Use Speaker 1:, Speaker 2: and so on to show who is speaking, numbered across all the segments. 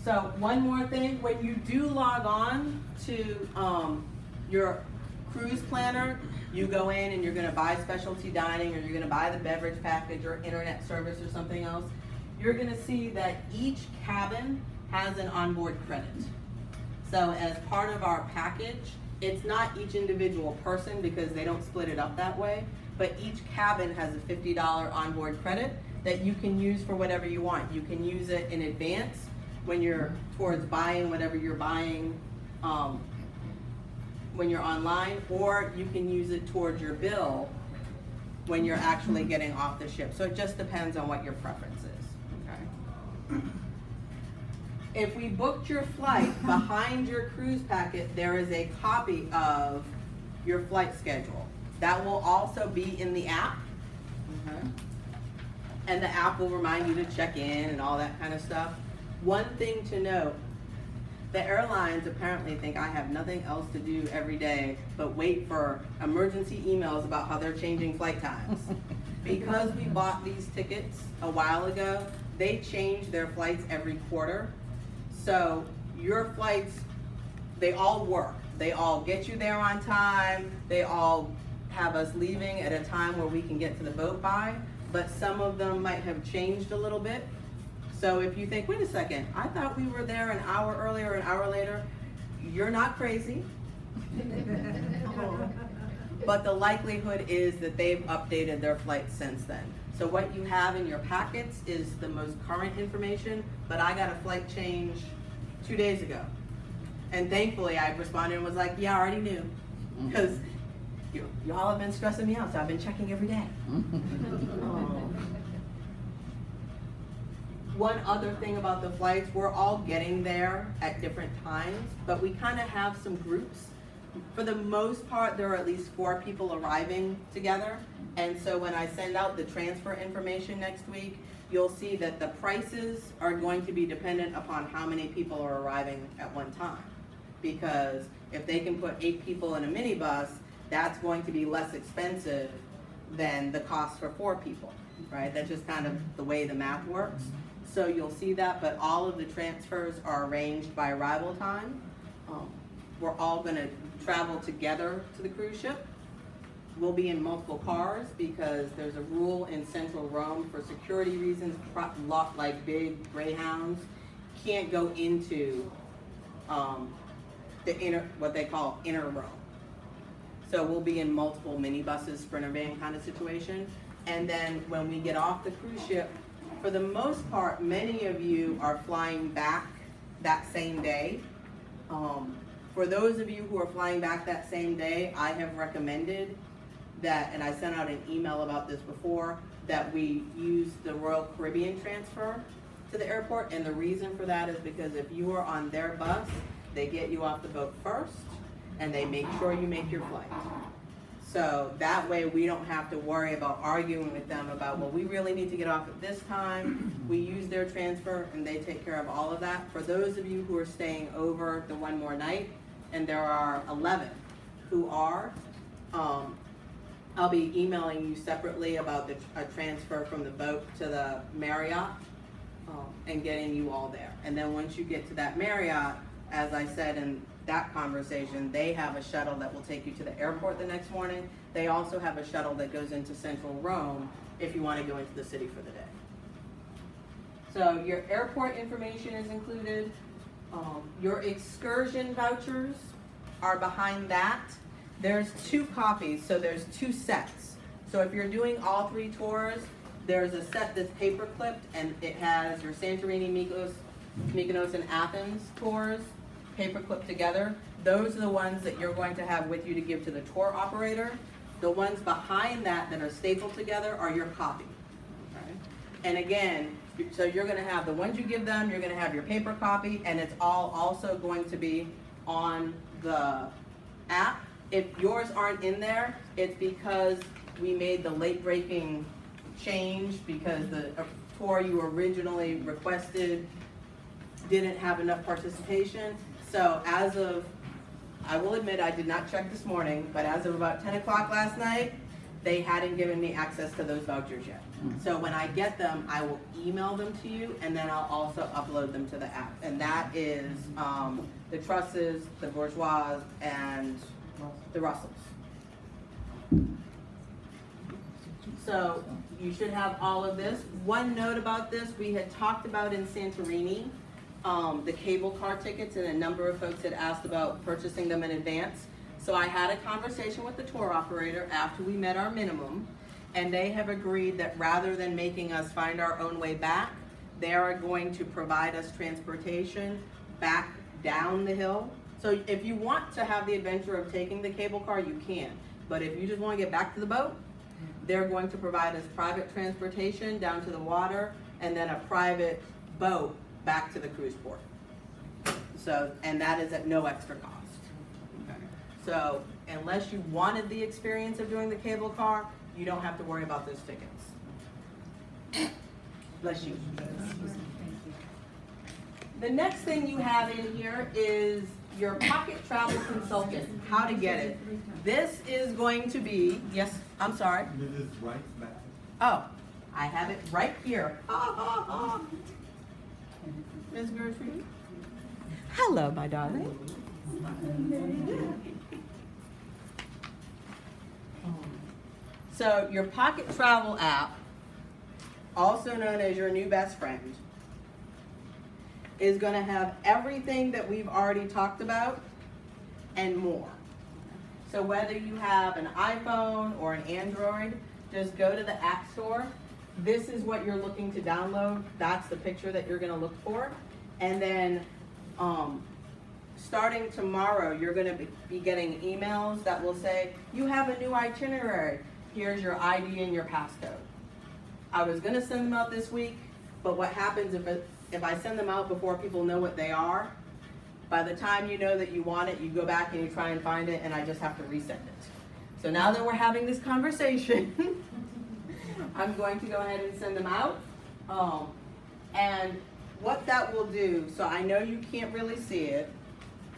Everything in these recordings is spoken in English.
Speaker 1: So one more thing, when you do log on to your cruise planner, you go in and you're gonna buy specialty dining, or you're gonna buy the beverage package or internet service or something else, you're gonna see that each cabin has an onboard credit. So as part of our package, it's not each individual person because they don't split it up that way, but each cabin has a $50 onboard credit that you can use for whatever you want. You can use it in advance when you're towards buying whatever you're buying when you're online, or you can use it towards your bill when you're actually getting off the ship. So it just depends on what your preference is, okay? If we booked your flight, behind your cruise packet, there is a copy of your flight schedule. That will also be in the app, okay? And the app will remind you to check in and all that kind of stuff. One thing to note, the airlines apparently think I have nothing else to do every day but wait for emergency emails about how they're changing flight times. Because we bought these tickets a while ago, they change their flights every quarter. So your flights, they all work. They all get you there on time. They all have us leaving at a time where we can get to the boat by, but some of them might have changed a little bit. So if you think, wait a second, I thought we were there an hour earlier, an hour later, you're not crazy. But the likelihood is that they've updated their flights since then. So what you have in your packets is the most current information, but I got a flight change 2 days ago. And thankfully I responded and was like, yeah, I already knew. Because y'all have been stressing me out, so I've been checking every day. One other thing about the flights, we're all getting there at different times, but we kind of have some groups. For the most part, there are at least 4 people arriving together. And so when I send out the transfer information next week, you'll see that the prices are going to be dependent upon how many people are arriving at one time. Because if they can put 8 people in a minibus, that's going to be less expensive than the cost for 4 people, right? That's just kind of the way the math works. So you'll see that, but all of the transfers are arranged by arrival time. We're all gonna travel together to the cruise ship. We'll be in multiple cars because there's a rule in Central Rome for security reasons, like big Greyhounds can't go into the inner, what they call inner Rome. So we'll be in multiple minibuses, Sprinter van kind of situation. And then when we get off the cruise ship, for the most part, many of you are flying back that same day. For those of you who are flying back that same day, I have recommended that, and I sent out an email about this before, that we use the Royal Caribbean transfer to the airport. And the reason for that is because if you are on their bus, they get you off the boat first, and they make sure you make your flight. So that way we don't have to worry about arguing with them about, well, we really need to get off at this time. We use their transfer and they take care of all of that. For those of you who are staying over the one more night, and there are 11 who are, I'll be emailing you separately about a transfer from the boat to the Marriott and getting you all there. And then once you get to that Marriott, as I said in that conversation, they have a shuttle that will take you to the airport the next morning. They also have a shuttle that goes into Central Rome if you want to go into the city for the day. So your airport information is included. Your excursion vouchers are behind that. There's 2 copies, so there's 2 sets. So if you're doing all 3 tours, there's a set that's paper clipped and it has your Santorini, Mykonos, and Athens tours paper clipped together. Those are the ones that you're going to have with you to give to the tour operator. The ones behind that are stapled together are your copy. Okay? And again, so you're going to have the ones you give them, you're going to have your paper copy, and it's all also going to be on the app. If yours aren't in there, it's because we made the late breaking change because the tour you originally requested didn't have enough participation. So as of, I will admit I did not check this morning, but as of about 10 o'clock last night, they hadn't given me access to those vouchers yet. So when I get them, I will email them to you, and then I'll also upload them to the app. And that is the Trusses, the Bourgeois, and the Russells. So you should have all of this. One note about this, we had talked about in Santorini, the cable car tickets, and a number of folks had asked about purchasing them in advance. So I had a conversation with the tour operator after we met our minimum, and they have agreed that rather than making us find our own way back, they are going to provide us transportation back down the hill. So if you want to have the adventure of taking the cable car, you can. But if you just want to get back to the boat, they're going to provide us private transportation down to the water, and then a private boat back to the cruise port. So, and that is at no extra cost. So unless you wanted the experience of doing the cable car, you don't have to worry about those tickets. Bless you. The next thing you have in here is your pocket travel consultant, how to get it. This is going to be, yes, I'm sorry.
Speaker 2: This is right back.
Speaker 1: Oh, I have it right here. Ms. Gertrude. Hello, my darling. So your pocket travel app, also known as your new best friend, is going to have everything that we've already talked about and more. So whether you have an iPhone or an Android, just go to the App Store. This is what you're looking to download. That's the picture that you're going to look for. And then starting tomorrow, you're going to be getting emails that will say, you have a new itinerary. Here's your ID and your passcode. I was going to send them out this week, but what happens if I send them out before people know what they are, by the time you know that you want it, you go back and you try and find it, and I just have to resend it. So now that we're having this conversation, I'm going to go ahead and send them out. And what that will do, so I know you can't really see it,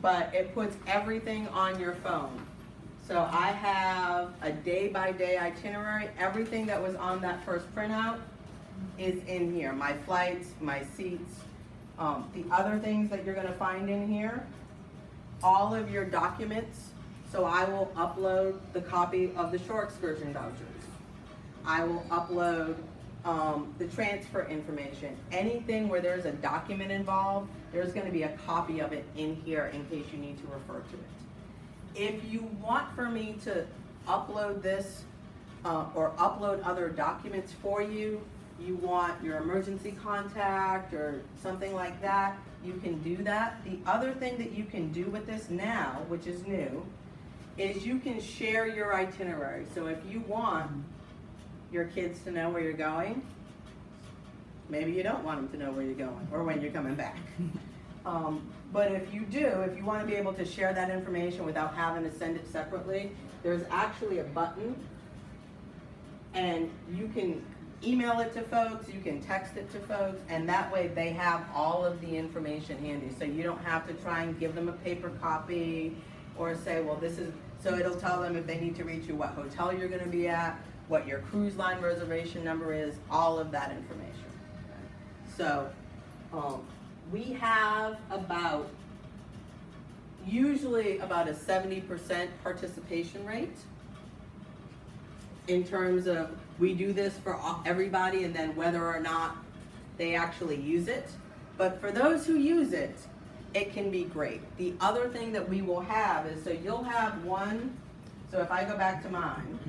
Speaker 1: but it puts everything on your phone. So I have a day-by-day itinerary. Everything that was on that first printout is in here. My flights, my seats, the other things that you're gonna find in here, all of your documents. So I will upload the copy of the shore excursion vouchers. I will upload the transfer information. Anything where there's a document involved, there's gonna be a copy of it in here in case you need to refer to it. If you want for me to upload this or upload other documents for you, you want your emergency contact or something like that, you can do that. The other thing that you can do with this now, which is new, is you can share your itinerary. So if you want your kids to know where you're going, maybe you don't want them to know where you're going or when you're coming back. But if you do, if you want to be able to share that information without having to send it separately, there's actually a button, and you can email it to folks, you can text it to folks, and that way they have all of the information handy. So you don't have to try and give them a paper copy or say, well, this is, so it'll tell them if they need to reach you, what hotel you're going to be at, what your cruise line reservation number is, all of that information. So we have usually about a 70% participation rate in terms of we do this for everybody and then whether or not they actually use it. But for those who use it, it can be great. The other thing that we will have is, so you'll have one, so if I go back to mine,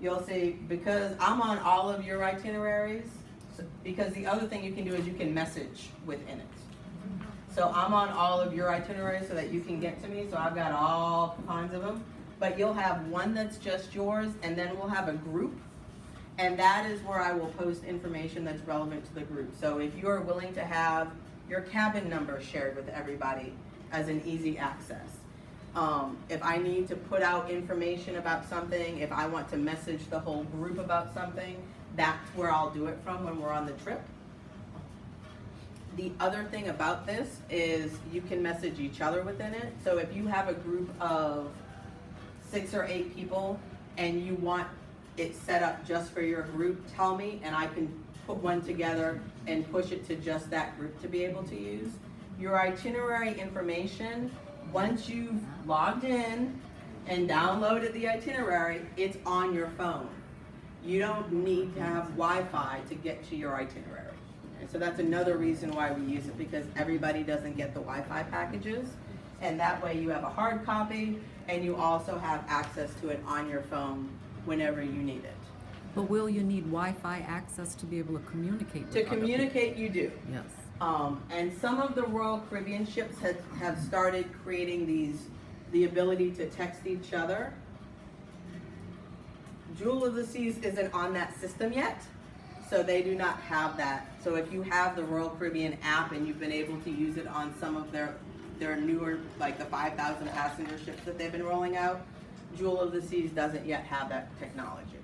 Speaker 1: you'll see, because I'm on all of your itineraries, because the other thing you can do is you can message within it. So I'm on all of your itineraries so that you can get to me, so I've got all kinds of them. But you'll have one that's just yours, and then we'll have a group, and that is where I will post information that's relevant to the group. So if you are willing to have your cabin number shared with everybody as an easy access. If I need to put out information about something, if I want to message the whole group about something, that's where I'll do it from when we're on the trip. The other thing about this is you can message each other within it. So if you have a group of 6 or 8 people and you want it set up just for your group, tell me, and I can put one together and push it to just that group to be able to use. Your itinerary information, once you've logged in and downloaded the itinerary, it's on your phone. You don't need to have Wi-Fi to get to your itinerary. And so that's another reason why we use it, because everybody doesn't get the Wi-Fi packages. And that way you have a hard copy and you also have access to it on your phone whenever you need it.
Speaker 2: But will you need Wi-Fi access to be able to communicate with
Speaker 1: To
Speaker 2: other
Speaker 1: communicate, you do.
Speaker 2: people? Yes.
Speaker 1: And some of the Royal Caribbean ships have started creating the ability to text each other. Jewel of the Seas isn't on that system yet, so they do not have that. So if you have the Royal Caribbean app and you've been able to use it on some of their newer, like the 5,000 passenger ships that they've been rolling out, Jewel of the Seas doesn't yet have that technology.